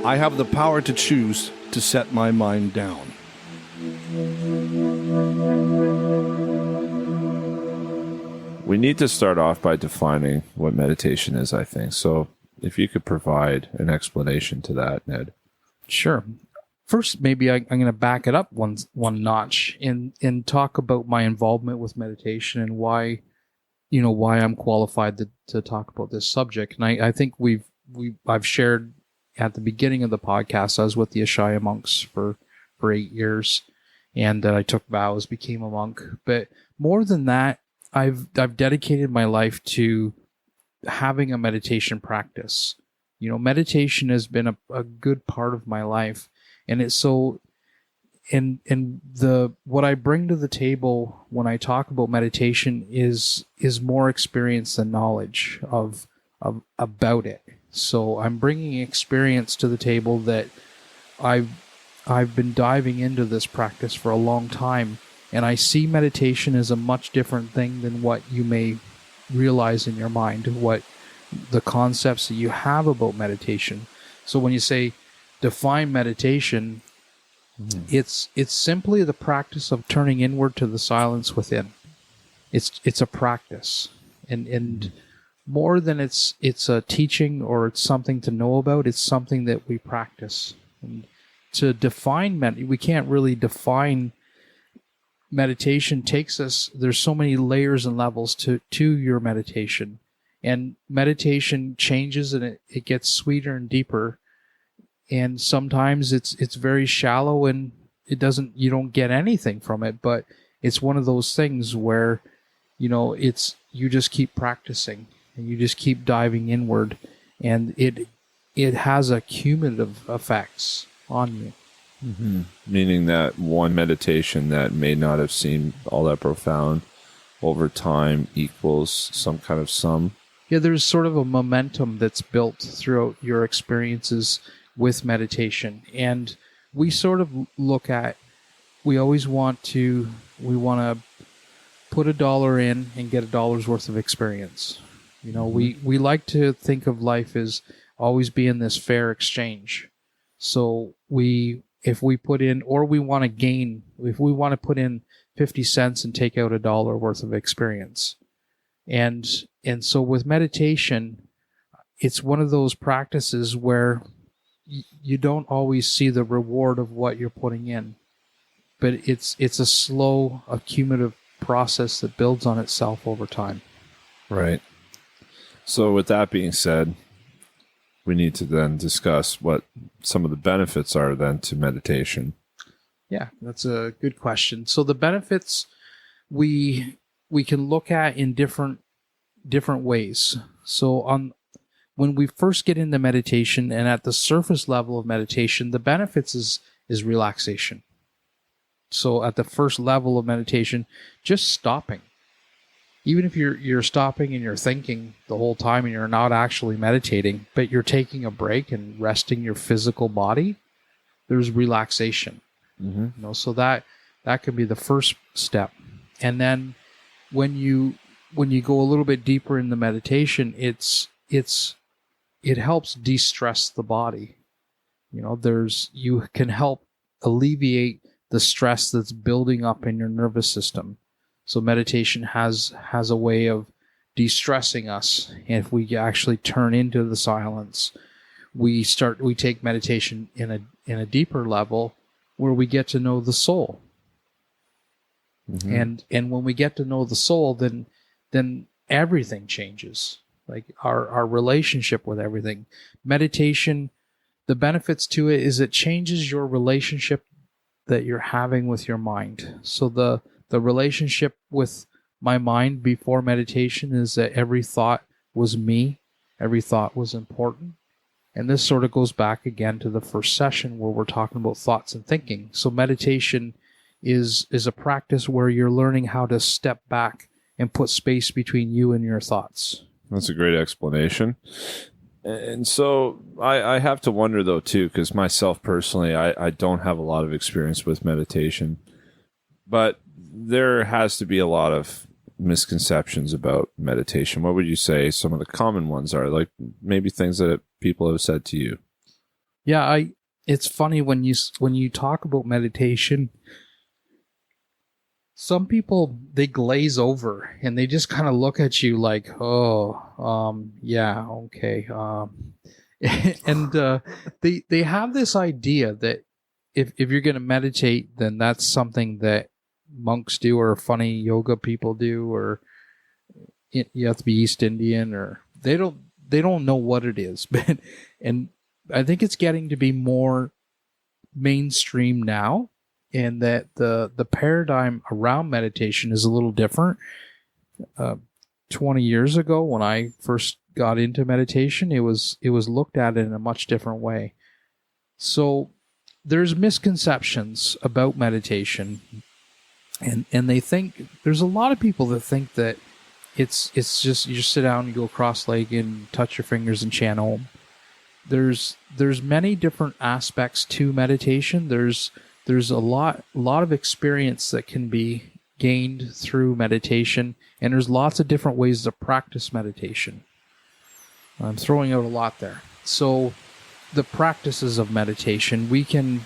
I have the power to choose to set my mind down. We need to start off by defining what meditation is, I think. So if you could provide an explanation to that, Ned. Sure. First, maybe I'm going to back it up one notch and talk about my involvement with meditation and why I'm qualified to talk about this subject. And I think I've shared at the beginning of the podcast, I was with the Ashaya monks for 8 years, and I took vows, became a monk. But more than that, I've dedicated my life to having a meditation practice. Meditation has been a good part of my life, and it's so. And what I bring to the table when I talk about meditation is more experience than knowledge about it. So I'm bringing experience to the table that I've been diving into this practice for a long time. And I see meditation as a much different thing than what you may realize in your mind, what the concepts that you have about meditation. So when you say define meditation, it's simply the practice of turning inward to the silence within. It's a practice, and more than it's a teaching or it's something to know about. It's something that we practice. And to define we can't really define. Meditation takes us, there's so many layers and levels to your meditation. And meditation changes and it gets sweeter and deeper. And sometimes it's very shallow and you don't get anything from it. But it's one of those things where, you just keep practicing and you just keep diving inward, and it has a cumulative effects on you. Mm-hmm. Meaning that one meditation that may not have seemed all that profound over time equals some kind of sum. Yeah, there's sort of a momentum that's built throughout your experiences with meditation. And we sort of look at, we want to put $1 in and get $1 worth of experience. We like to think of life as always being this fair exchange. So if we put in, or we want to gain, if we want to put in 50 cents and take out $1 worth of experience. And so with meditation, it's one of those practices where you don't always see the reward of what you're putting in, but it's a slow, accumulative process that builds on itself over time. Right. So with that being said, we need to then discuss what some of the benefits are then to meditation. Yeah, that's a good question. So the benefits we can look at in different ways. So when we first get into meditation, and at the surface level of meditation, the benefits is relaxation. So at the first level of meditation, just stopping. Even if you're stopping and you're thinking the whole time and you're not actually meditating, but you're taking a break and resting your physical body, there's relaxation. Mm-hmm. So that can be the first step. And then when you go a little bit deeper in the meditation, it helps de-stress the body. You can help alleviate the stress that's building up in your nervous system. So meditation has a way of de-stressing us. And if we actually turn into the silence, we take meditation in a deeper level where we get to know the soul. Mm-hmm. And when we get to know the soul, then everything changes. Like our relationship with everything. Meditation, the benefits to it is it changes your relationship that you're having with your mind. So the relationship with my mind before meditation is that every thought was me. Every thought was important. And this sort of goes back again to the first session where we're talking about thoughts and thinking. So meditation is a practice where you're learning how to step back and put space between you and your thoughts. That's a great explanation. And so I have to wonder, though, too, because myself personally, I don't have a lot of experience with meditation. But there has to be a lot of misconceptions about meditation. What would you say some of the common ones are? Like maybe things that people have said to you. Yeah, it's funny when you talk about meditation, some people, they glaze over and they just kind of look at you like, oh, yeah, okay. And they have this idea that if you're going to meditate, then that's something that monks do or funny yoga people do, or you have to be East Indian, or they don't know what it is. But and I think it's getting to be more mainstream now, and that the paradigm around meditation is a little different. 20 years ago, when I first got into meditation, it was looked at in a much different way. So there's misconceptions about meditation, and they think, there's a lot of people that think that it's just, you just sit down, you go cross-legged and touch your fingers and chant Om. There's many different aspects to meditation. There's a lot of experience that can be gained through meditation, and there's lots of different ways to practice meditation. I'm throwing out a lot there. So the practices of meditation, we can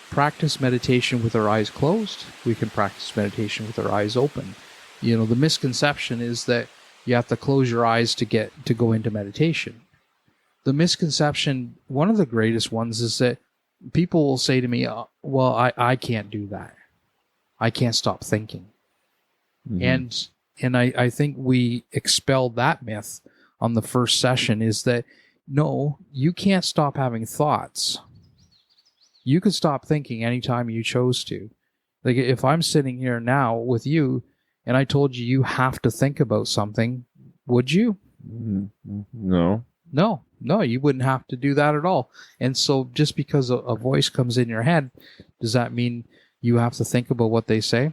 practice meditation with our eyes closed. We can practice meditation with our eyes open. You know, the misconception is that you have to close your eyes to go into meditation. The misconception, one of the greatest ones, is that people will say to me, well, I can't do that. I can't stop thinking. Mm-hmm. And I think we expelled that myth on the first session, is that, no, you can't stop having thoughts. You could stop thinking anytime you chose to. Like, if I'm sitting here now with you and I told you you have to think about something, would you? No. No, you wouldn't have to do that at all. And so just because a voice comes in your head, does that mean you have to think about what they say?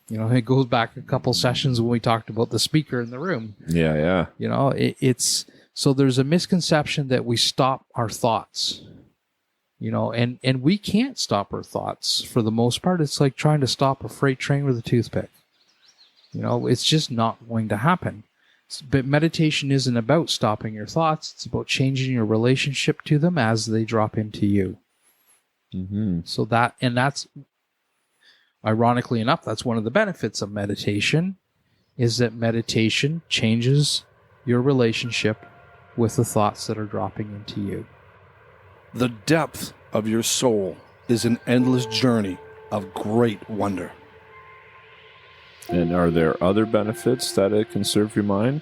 You know, it goes back a couple sessions when we talked about the speaker in the room. Yeah. You know, it's so there's a misconception that we stop our thoughts, you know, and we can't stop our thoughts for the most part. It's like trying to stop a freight train with a toothpick. You know, it's just not going to happen. But meditation isn't about stopping your thoughts. It's about changing your relationship to them as they drop into you. Mm-hmm. So that's, ironically enough, that's one of the benefits of meditation, is that meditation changes your relationship with the thoughts that are dropping into you. The depth of your soul is an endless journey of great wonder. And are there other benefits that it can serve your mind?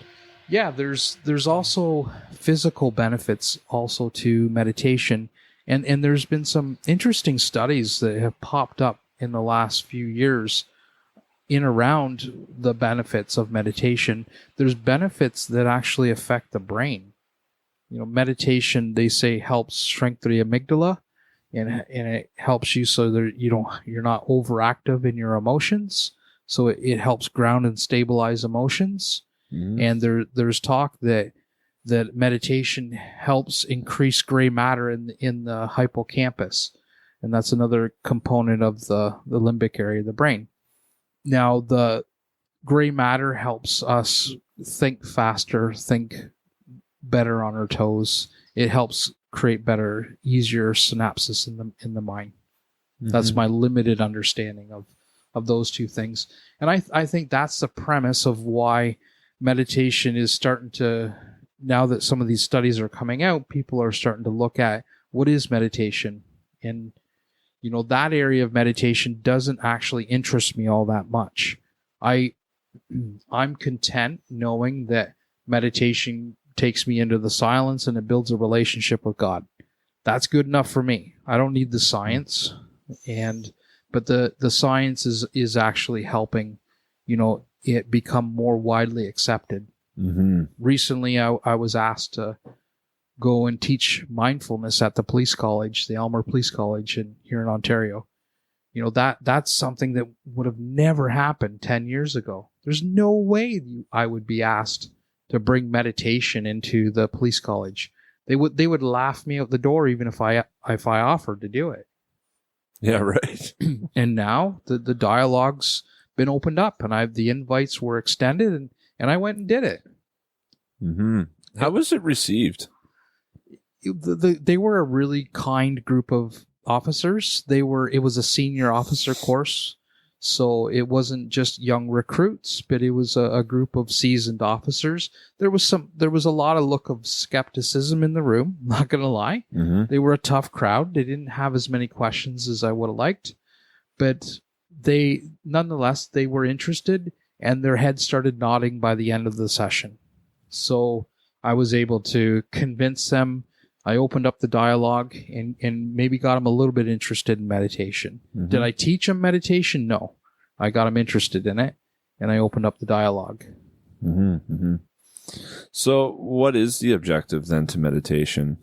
Yeah, there's also physical benefits also to meditation. And there's been some interesting studies that have popped up in the last few years in around the benefits of meditation. There's benefits that actually affect the brain. You know, meditation, they say, helps strengthen the amygdala, and it helps you so that you're not overactive in your emotions. So it helps ground and stabilize emotions. Mm-hmm. And there's talk that meditation helps increase gray matter in the hippocampus. And that's another component of the limbic area of the brain. Now, the gray matter helps us think faster, think better on our toes. It helps create better, easier synapses in the mind. Mm-hmm. That's my limited understanding of those two things. And I think that's the premise of why meditation is starting to, now that some of these studies are coming out, people are starting to look at what is meditation. And, you know, that area of meditation doesn't actually interest me all that much. I'm content knowing that meditation takes me into the silence and it builds a relationship with God. That's good enough for me. I don't need the science. But the science is actually helping, you know, it become more widely accepted. Mm-hmm. Recently, I was asked to go and teach mindfulness at the police college, the Elmer Police College here in Ontario. You know, that's something that would have never happened 10 years ago. There's no way I would be asked to bring meditation into the police college. They would laugh me out the door even if I offered to do it. Yeah, right. And now the dialogue's been opened up, and the invites were extended, and I went and did it. Mm-hmm. How was it received? they were a really kind group of officers. It was a senior officer course, so it wasn't just young recruits, but it was a group of seasoned officers. There was a lot of look of skepticism in the room, not gonna lie. Mm-hmm. They were a tough crowd. They didn't have as many questions as I would have liked, but nonetheless they were interested, and their heads started nodding by the end of the session. So I was able to convince them. I opened up the dialogue and maybe got them a little bit interested in meditation. Mm-hmm. Did I teach them meditation? No. I got them interested in it, and I opened up the dialogue. Mm-hmm. Mm-hmm. So what is the objective then to meditation?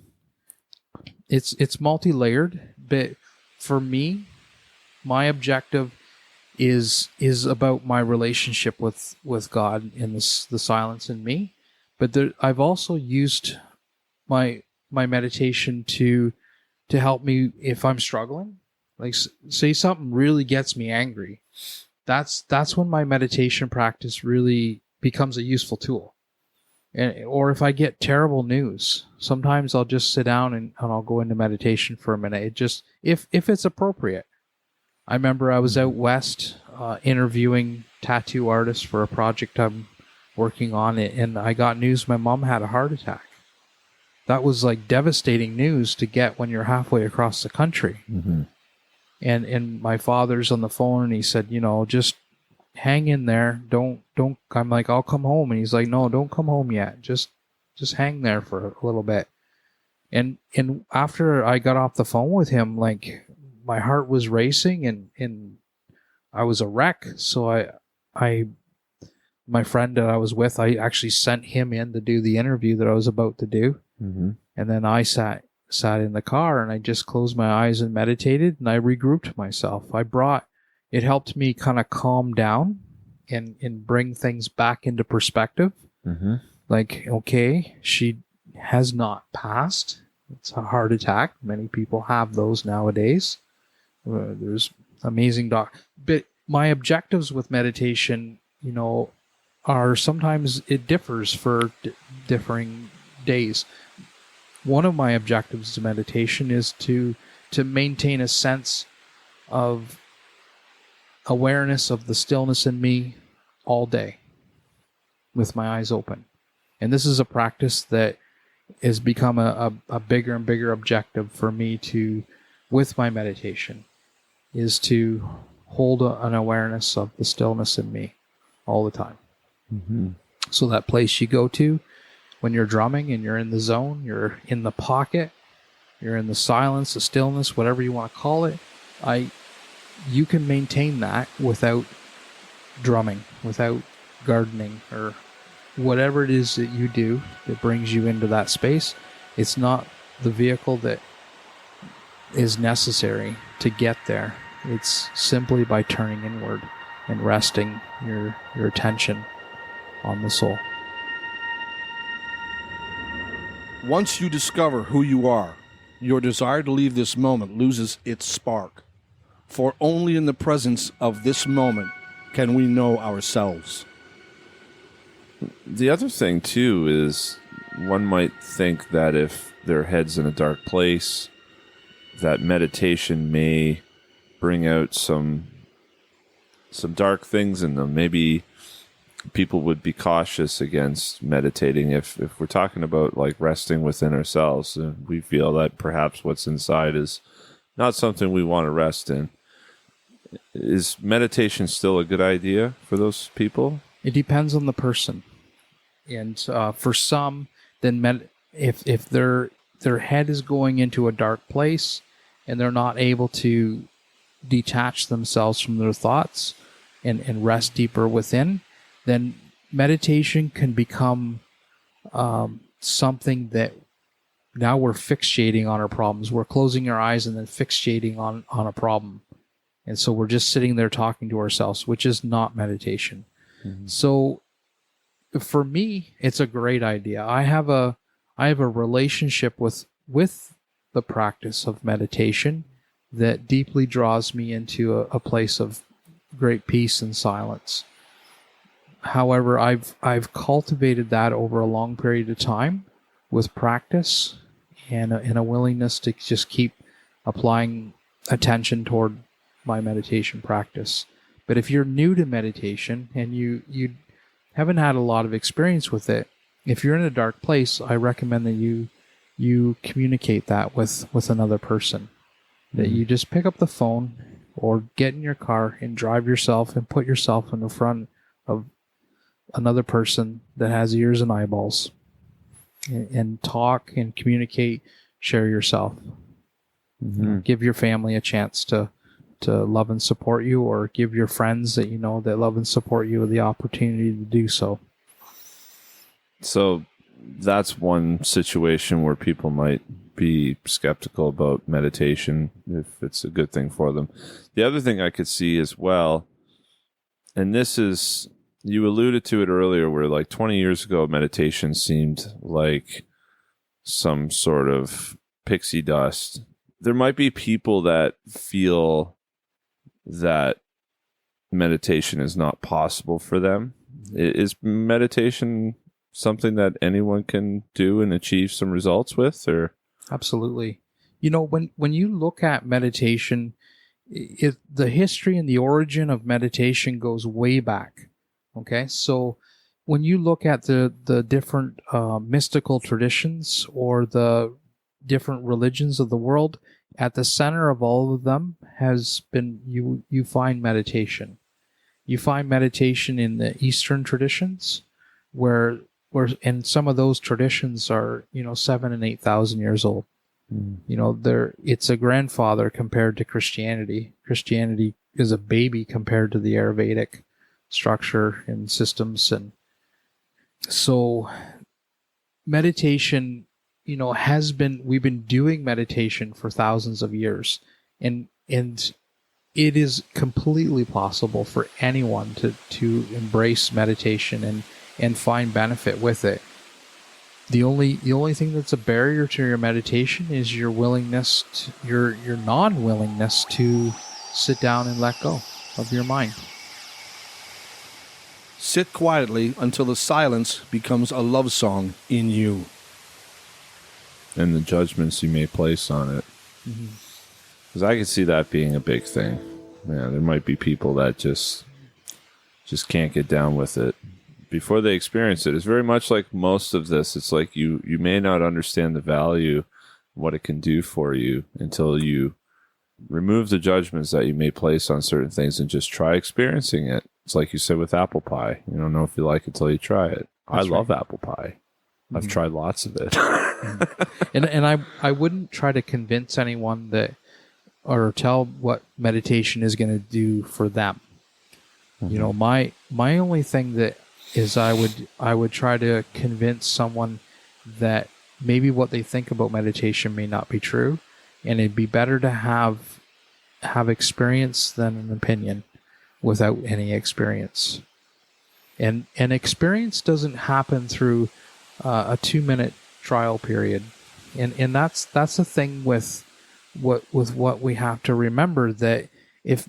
It's multi-layered, but for me, my objective is about my relationship with God and the silence in me. But I've also used my meditation to help me if I'm struggling. Like, say something really gets me angry. That's when my meditation practice really becomes a useful tool. Or if I get terrible news, sometimes I'll just sit down and I'll go into meditation for a minute. It just, if it's appropriate. I remember I was out west interviewing tattoo artists for a project I'm working on, and I got news my mom had a heart attack. That was like devastating news to get when you're halfway across the country. Mm-hmm. And my father's on the phone, and he said, just hang in there. Don't. I'm like, I'll come home. And he's like, no, don't come home yet. Just hang there for a little bit. And after I got off the phone with him, like, my heart was racing and I was a wreck. So my friend that I was with, I actually sent him in to do the interview that I was about to do. Mm-hmm. And then I sat in the car and I just closed my eyes and meditated, and I regrouped myself. It helped me kind of calm down and bring things back into perspective. Mm-hmm. Like, okay, she has not passed. It's a heart attack. Many people have those nowadays. There's amazing but my objectives with meditation, are sometimes it differs for differing days. One of my objectives to meditation is to maintain a sense of awareness of the stillness in me all day with my eyes open. And this is a practice that has become a bigger and bigger objective for me with my meditation, is to hold an awareness of the stillness in me all the time. Mm-hmm. So that place you go to when you're drumming and you're in the zone, you're in the pocket, you're in the silence, the stillness, whatever you want to call it, you can maintain that without drumming, without gardening, or whatever it is that you do that brings you into that space. It's not the vehicle that is necessary to get there. It's simply by turning inward and resting your attention on the soul. Once you discover who you are, your desire to leave this moment loses its spark. For only in the presence of this moment can we know ourselves. The other thing, too, is one might think that if their head's in a dark place, that meditation may bring out some dark things in them. Maybe people would be cautious against meditating if we're talking about like resting within ourselves. We feel that perhaps what's inside is not something we want to rest in. Is meditation still a good idea for those people? It depends on the person. And for some, then if their head is going into a dark place and they're not able to detach themselves from their thoughts and rest deeper within, then meditation can become something that now we're fixating on our problems. We're closing our eyes and then fixating on a problem. And so we're just sitting there talking to ourselves, which is not meditation. Mm-hmm. So for me, it's a great idea. I have a relationship with the practice of meditation that deeply draws me into a place of great peace and silence. However, I've cultivated that over a long period of time with practice, and a willingness to just keep applying attention toward my meditation practice. But if you're new to meditation and you haven't had a lot of experience with it, if you're in a dark place, I recommend that you communicate that with another person. That you just pick up the phone or get in your car and drive yourself and put yourself in the front of another person that has ears and eyeballs, and talk and communicate, share yourself. Give your family a chance to love and support you, or give your friends that you know that love and support you the opportunity to do so. So that's one situation where people might be skeptical about meditation, if it's a good thing for them. The other thing I could see as well, and this is, you alluded to it earlier, where like 20 years ago, meditation seemed like some sort of pixie dust. There might be people that feel that meditation is not possible for them. Is meditation something that anyone can do and achieve some results with? Or Absolutely. You know, when you look at meditation, the history and the origin of meditation goes way back. Okay, so when you look at the different mystical traditions or the different religions of the world, at the center of all of them has been you find meditation. You find meditation in the Eastern traditions, where and some of those traditions are 7,000 and 8,000 years old. It's a grandfather compared to Christianity. Christianity is a baby compared to the Ayurvedic structure and systems, and so meditation we've been doing meditation for thousands of years, and it is completely possible for anyone to embrace meditation and find benefit with it. The only thing that's a barrier to your meditation is your non-willingness to sit down and let go of your mind. Sit quietly until the silence becomes a love song in you. and the judgments you may place on it. Because I can see that being a big thing. Yeah, there might be people that just can't get down with it before they experience it. It's very much like most of this. It's like you may not understand the value, what it can do for you, until you remove the judgments that you may place on certain things and just try experiencing it. It's like you said with apple pie. You don't know if you like it till you try it. That's I love apple pie. I've tried lots of it. And I wouldn't try to convince anyone that, or tell what meditation is going to do for them. You know, my only thing that is I would try to convince someone that maybe what they think about meditation may not be true, and it'd be better to have experience than an opinion without any experience. And experience doesn't happen through a 2-minute trial period, and that's the thing with what we have to remember, that if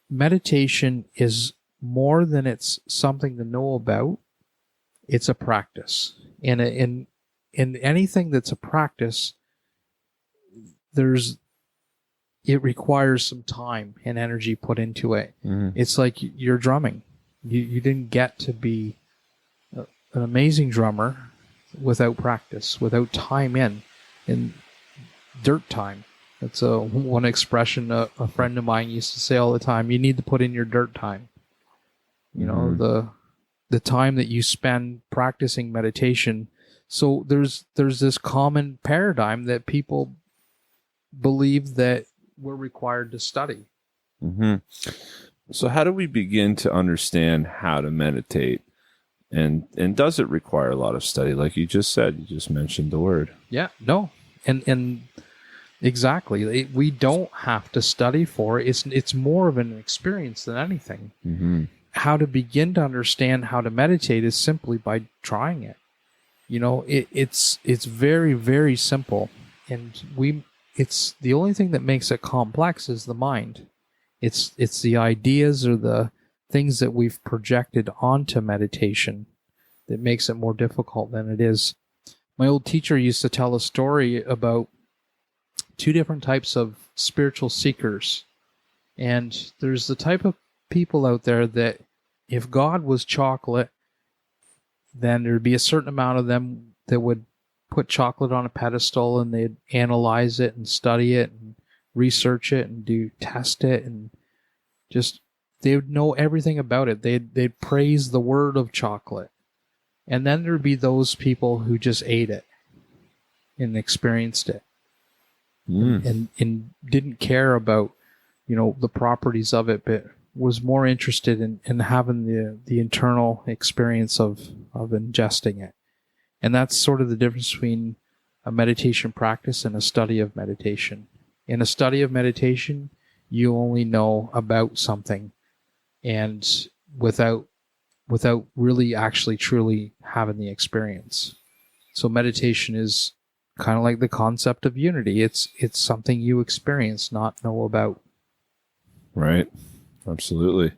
meditation is more than it's something to know about, it's a practice. And in anything that's a practice, it requires some time and energy put into it. It's like you're drumming. You didn't get to be an amazing drummer without practice, without time in dirt time. That's one expression a friend of mine used to say all the time. You need to put in your dirt time. You know, the time that you spend practicing meditation. So there's this common paradigm that people believe that we're required to study. So how do we begin to understand how to meditate? And does it require a lot of study? Like you just said, you just mentioned the word. Yeah, no. And exactly. We don't have to study for it. It's more of an experience than anything. How to begin to understand how to meditate is simply by trying it. You know, it's very, very simple. And it's the only thing that makes it complex is the mind. It's the ideas or the things that we've projected onto meditation that makes it more difficult than it is. My old teacher used to tell a story about two different types of spiritual seekers. And there's the type of people out there that if God was chocolate, then there'd be a certain amount of them that would put chocolate on a pedestal and they'd analyze it and study it and research it and test it, and just they would know everything about it. They'd praise the word of chocolate. And then there'd be those people who just ate it and experienced it. And didn't care about, the properties of it, but was more interested in having the internal experience of ingesting it. And that's sort of the difference between a meditation practice and a study of meditation. In a study of meditation, you only know about something, and without really actually truly having the experience. So meditation is kind of like the concept of unity. It's something you experience, not know about. Right. Absolutely.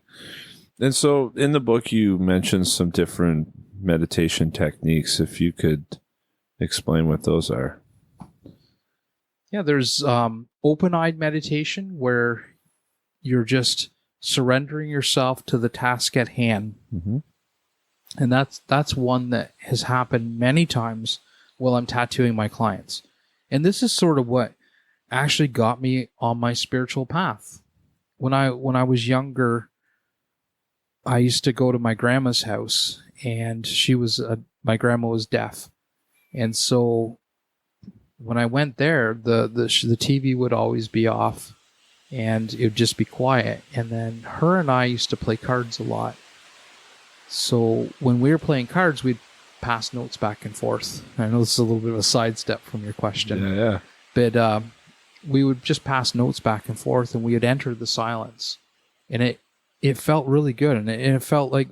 And so in the book, you mentioned some different meditation techniques. If you could explain what those are. Yeah, there's open-eyed meditation, where you're just surrendering yourself to the task at hand. Mm-hmm. And that's one that has happened many times while I'm tattooing my clients. And this is sort of what actually got me on my spiritual path. When I was younger, I used to go to my grandma's house, and my grandma was deaf. And so when I went there, the TV would always be off and it would just be quiet. And then her and I used to play cards a lot. So when we were playing cards, we'd pass notes back and forth. I know this is a little bit of a sidestep from your question. Yeah. But we would just pass notes back and forth, and we would enter the silence. And it felt really good. And it felt like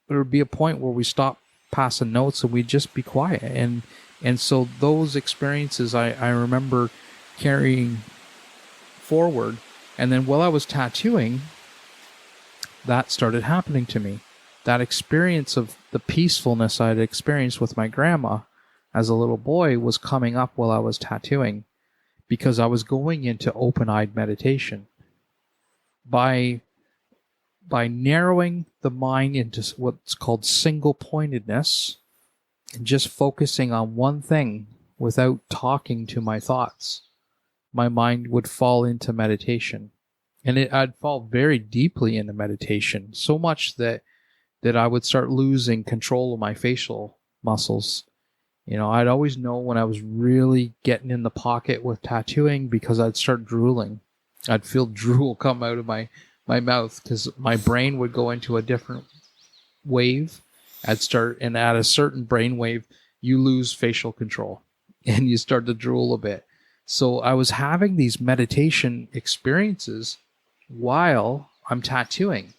there would be a point where we stopped passing notes and we'd just be quiet. And so those experiences I remember carrying forward. And then while I was tattooing, that started happening to me. That experience of the peacefulness I had experienced with my grandma as a little boy was coming up while I was tattooing, because I was going into open-eyed meditation. By narrowing the mind into what's called single-pointedness and just focusing on one thing without talking to my thoughts, my mind would fall into meditation. And I'd fall very deeply into meditation, so much that I would start losing control of my facial muscles. I'd always know when I was really getting in the pocket with tattooing, because I'd start drooling. I'd feel drool come out of my mouth, because my brain would go into a different wave. And at a certain brain wave, you lose facial control and you start to drool a bit. So I was having these meditation experiences while I'm tattooing.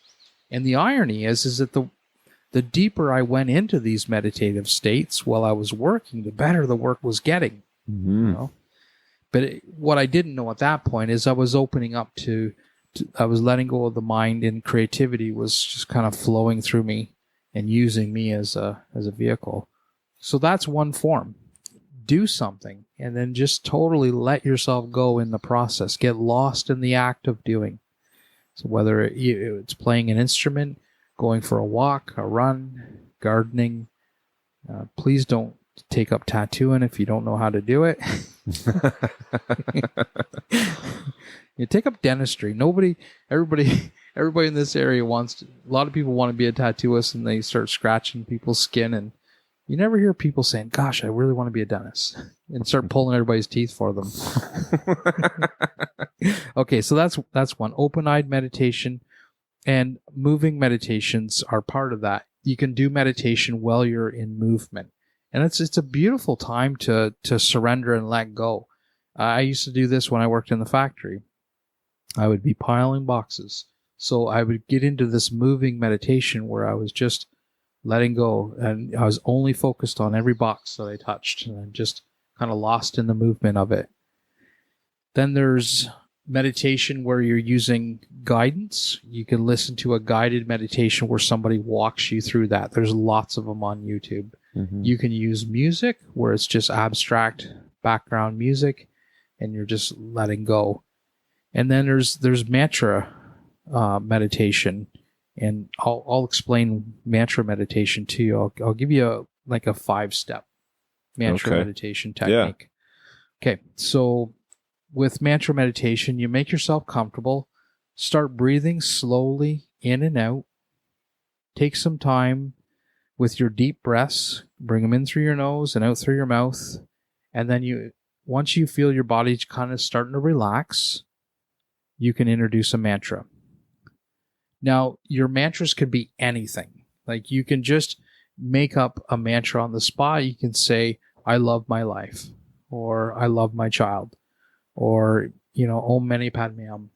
And the irony is that the deeper I went into these meditative states while I was working, the better the work was getting. Mm-hmm. But what I didn't know at that point is I was opening up I was letting go of the mind, and creativity was just kind of flowing through me and using me as a vehicle. So that's one form. Do something and then just totally let yourself go in the process. Get lost in the act of doing. So whether it's playing an instrument, going for a walk, a run, gardening, please don't take up tattooing if you don't know how to do it. You take up dentistry. Everybody in this area a lot of people want to be a tattooist, and they start scratching people's skin, and you never hear people saying, gosh, I really want to be a dentist, and start pulling everybody's teeth for them. Okay, so that's one. Open-eyed meditation and moving meditations are part of that. You can do meditation while you're in movement. And it's a beautiful time to surrender and let go. I used to do this when I worked in the factory. I would be piling boxes. So I would get into this moving meditation where I was just letting go, and I was only focused on every box that I touched, and I'm just kind of lost in the movement of it. Then there's meditation where you're using guidance. You can listen to a guided meditation where somebody walks you through that. There's lots of them on YouTube. Mhm. You can use music where it's just abstract background music and you're just letting go. And then there's mantra meditation, and I'll explain mantra meditation to you. I'll give you a 5-step mantra Okay. meditation technique. Okay, so with mantra meditation, you make yourself comfortable. Start breathing slowly in and out. Take some time with your deep breaths. Bring them in through your nose and out through your mouth. And then once you feel your body kind of starting to relax, you can introduce a mantra. Now, your mantras could be anything. Like, you can just make up a mantra on the spot. You can say, I love my life, or I love my child, or, Om Mani Padme Hum.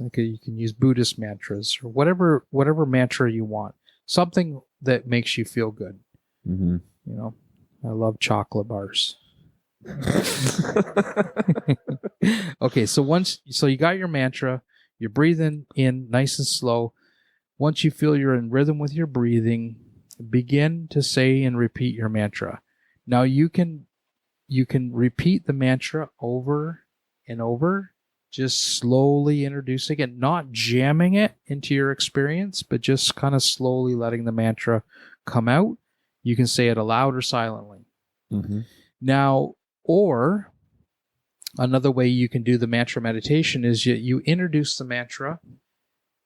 Okay, you can use Buddhist mantras or whatever mantra you want. Something that makes you feel good. Mm-hmm. I love chocolate bars. Okay, so you got your mantra, you're breathing in nice and slow. Once you feel you're in rhythm with your breathing, begin to say and repeat your mantra. Now you can repeat the mantra over and over, just slowly introducing it, not jamming it into your experience, but just kind of slowly letting the mantra come out. You can say it aloud or silently. Mm-hmm. Now, or another way you can do the mantra meditation is you introduce the mantra,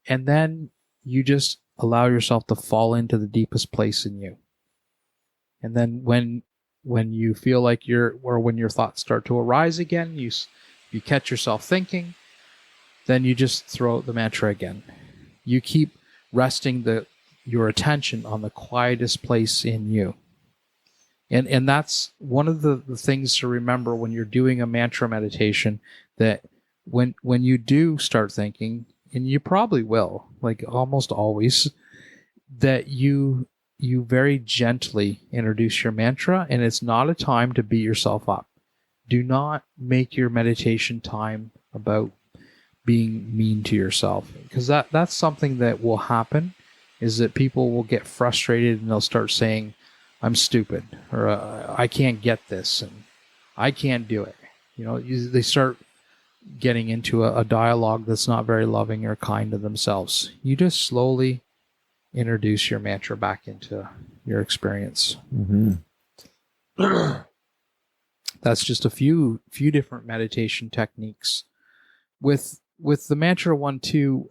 and then you just allow yourself to fall into the deepest place in you. And then when you feel like when your thoughts start to arise again, you catch yourself thinking, then you just throw out the mantra again. You keep resting your attention on the quietest place in you. And that's one of the things to remember when you're doing a mantra meditation, that when you do start thinking, and you probably will, like almost always, that you very gently introduce your mantra, and it's not a time to beat yourself up. Do not make your meditation time about being mean to yourself, because that's something that will happen, is that people will get frustrated and they'll start saying, I'm stupid, or I can't get this, and I can't do it. They start getting into a dialogue that's not very loving or kind to themselves. You just slowly introduce your mantra back into your experience. Mm-hmm. That's just a few different meditation techniques. With the mantra one too,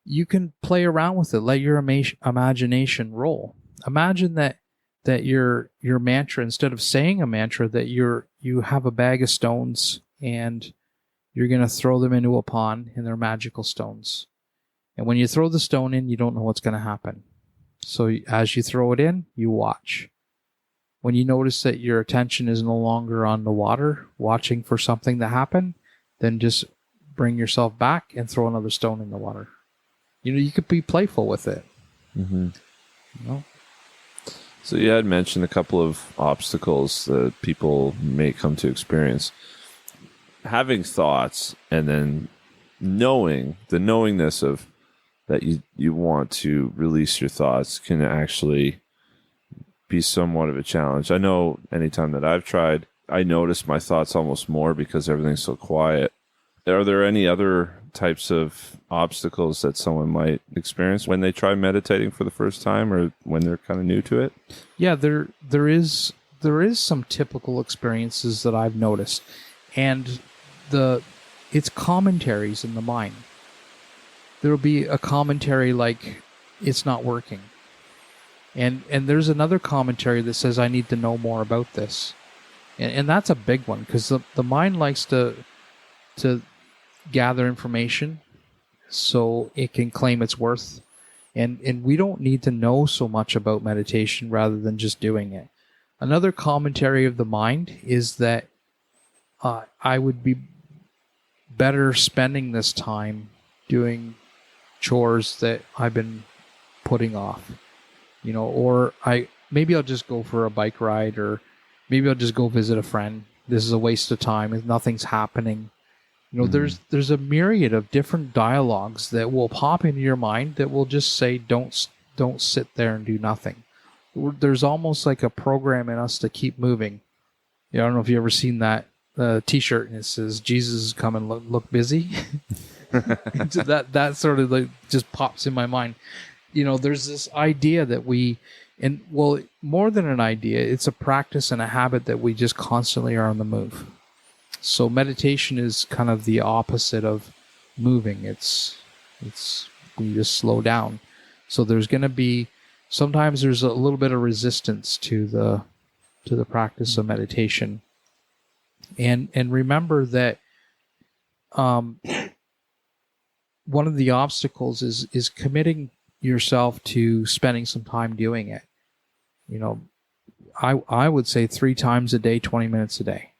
you can play around with it. Let your imagination roll. Imagine that your mantra, instead of saying a mantra, that you have a bag of stones and you're going to throw them into a pond, and they're magical stones. And when you throw the stone in, you don't know what's going to happen. So as you throw it in, you watch. When you notice that your attention is no longer on the water, watching for something to happen, then just bring yourself back and throw another stone in the water. You could be playful with it. Mm-hmm. So you had mentioned a couple of obstacles that people may come to experience. Having thoughts and then knowingness of that you want to release your thoughts can actually be somewhat of a challenge. I know anytime that I've tried, I notice my thoughts almost more because everything's so quiet. Are there any other types of obstacles that someone might experience when they try meditating for the first time, or when they're kind of new to it? Yeah, there is some typical experiences that I've noticed, and it's commentaries in the mind. There'll be a commentary like, it's not working. And there's another commentary that says, I need to know more about this. And that's a big one, because the mind likes to gather information so it can claim its worth. And we don't need to know so much about meditation rather than just doing it. Another commentary of the mind is that I would be better spending this time doing chores that I've been putting off, or maybe I'll just go for a bike ride, or maybe I'll just go visit a friend. This is a waste of time. Nothing's happening. There's a myriad of different dialogues that will pop into your mind that will just say, don't sit there and do nothing. there's almost like a program in us to keep moving. I don't know if you ever seen that T-shirt, and it says "Jesus is coming, look busy." that sort of like just pops in my mind. There's this idea that more than an idea, it's a practice and a habit that we just constantly are on the move. So meditation is kind of the opposite of moving. It's we just slow down. So sometimes there's a little bit of resistance to the practice of meditation. And remember that one of the obstacles is committing yourself to spending some time doing it. I would say 3 times a day, 20 minutes a day,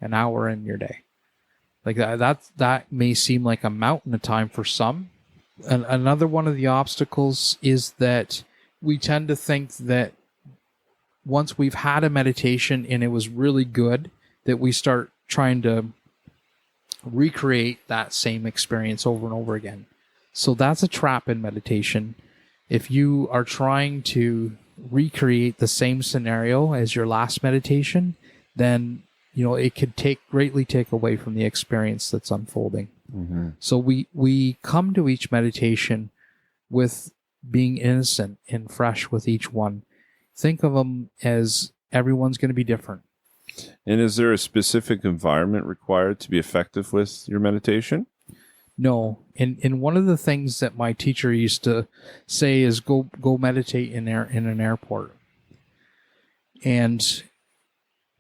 an hour in your day. Like that may seem like a mountain of time for some. And another one of the obstacles is that we tend to think that once we've had a meditation and it was really good, that we start trying to recreate that same experience over and over again. So that's a trap in meditation. If you are trying to recreate the same scenario as your last meditation, then it could greatly take away from the experience that's unfolding. Mm-hmm. So we come to each meditation with being innocent and fresh with each one. Think of them as everyone's going to be different. And is there a specific environment required to be effective with your meditation? No. And one of the things that my teacher used to say is go meditate in an airport. And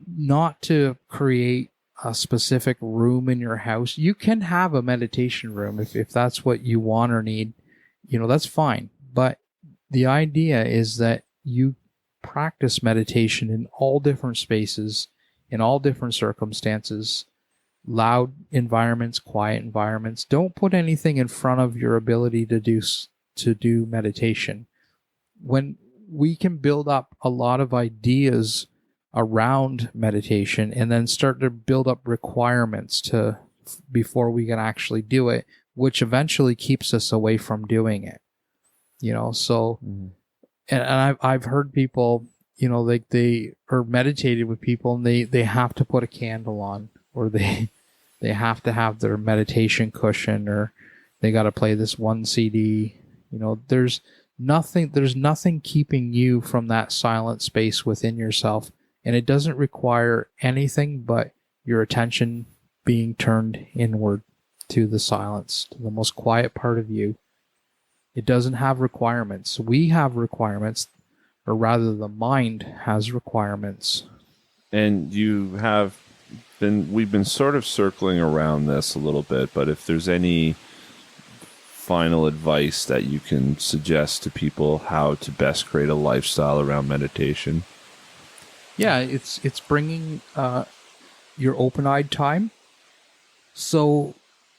not to create a specific room in your house. You can have a meditation room if that's what you want or need. That's fine. But the idea is that you practice meditation in all different spaces, in all different circumstances, loud environments, quiet environments. Don't put anything in front of your ability to do meditation. When we can build up a lot of ideas around meditation and then start to build up requirements before we can actually do it, which eventually keeps us away from doing it. So, and I've heard people, like they are meditated with people and they have to put a candle on, or they have to have their meditation cushion, or they got to play this one CD. There's nothing keeping you from that silent space within yourself. And it doesn't require anything but your attention being turned inward to the silence, to the most quiet part of you. It doesn't have requirements. We have requirements, or rather the mind has requirements. And we've been sort of circling around this a little bit, but if there's any final advice that you can suggest to people how to best create a lifestyle around meditation. Yeah, it's bringing your open-eyed time. So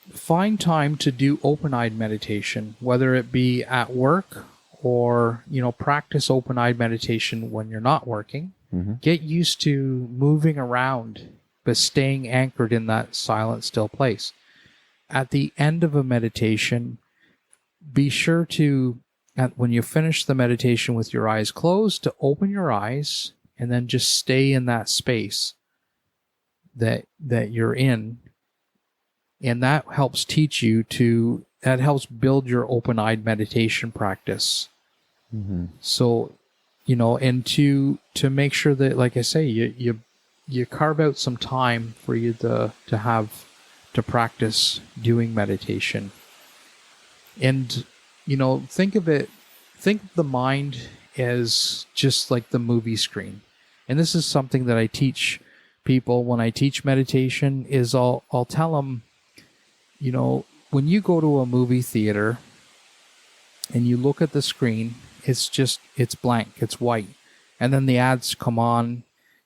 find time to do open-eyed meditation, whether it be at work or, practice open-eyed meditation when you're not working. Mm-hmm. Get used to moving around, but staying anchored in that silent, still place. At the end of a meditation, be sure to, when you finish the meditation with your eyes closed, to open your eyes and then just stay in that space that you're in. And that helps that helps build your open-eyed meditation practice. Mm-hmm. So, and to make sure that, like I say, you carve out some time for you to practice doing meditation. And, think of the mind as just like the movie screen. And this is something that I teach people when I teach meditation is I'll tell them, when you go to a movie theater and you look at the screen, it's blank, it's white. And then the ads come on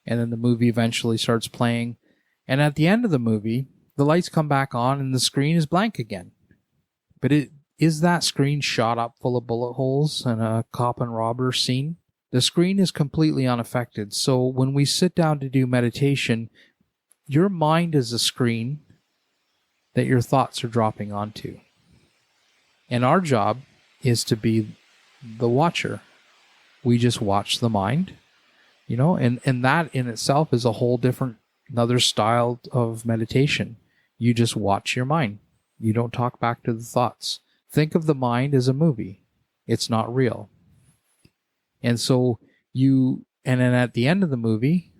and then the movie eventually starts playing. And at the end of the movie, the lights come back on and the screen is blank again. But is that screen shot up full of bullet holes in a cop and robber scene? The screen is completely unaffected. So when we sit down to do meditation, your mind is a screen that your thoughts are dropping onto. And our job is to be the watcher. We just watch the mind, and that in itself is a whole different, another style of meditation. You just watch your mind. You don't talk back to the thoughts. Think of the mind as a movie. It's not real. And so and then at the end of the movie,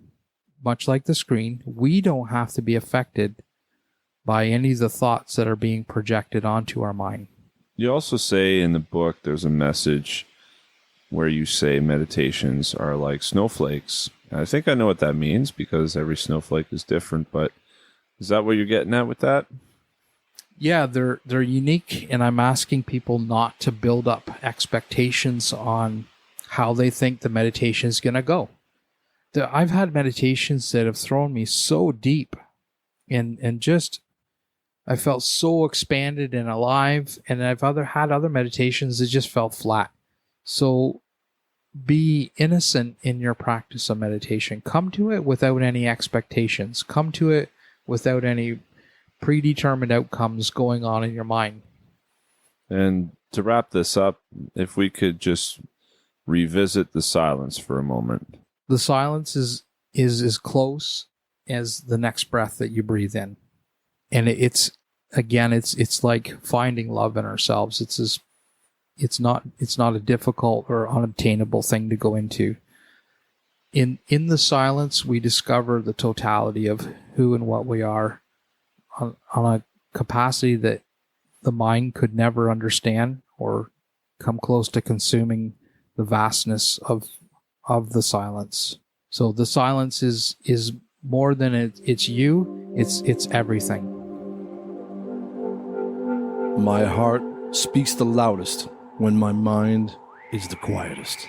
much like the screen, we don't have to be affected by any of the thoughts that are being projected onto our mind. You also say in the book, there's a message where you say meditations are like snowflakes. And I think I know what that means because every snowflake is different, but is that what you're getting at with that? Yeah, they're unique, and I'm asking people not to build up expectations on how they think the meditation is going to go. I've had meditations that have thrown me so deep and just I felt so expanded and alive, and I've had other meditations that just felt flat. So be innocent in your practice of meditation. Come to it without any expectations. Come to it without any predetermined outcomes going on in your mind. And to wrap this up, if we could just revisit the silence for a moment. The silence is as close as the next breath that you breathe in. And it's like finding love in ourselves. It's not a difficult or unobtainable thing to go into. In the silence, we discover the totality of who and what we are on a capacity that the mind could never understand or come close to consuming the vastness of the silence. So the silence is more than it's you, it's everything. My heart speaks the loudest when my mind is the quietest.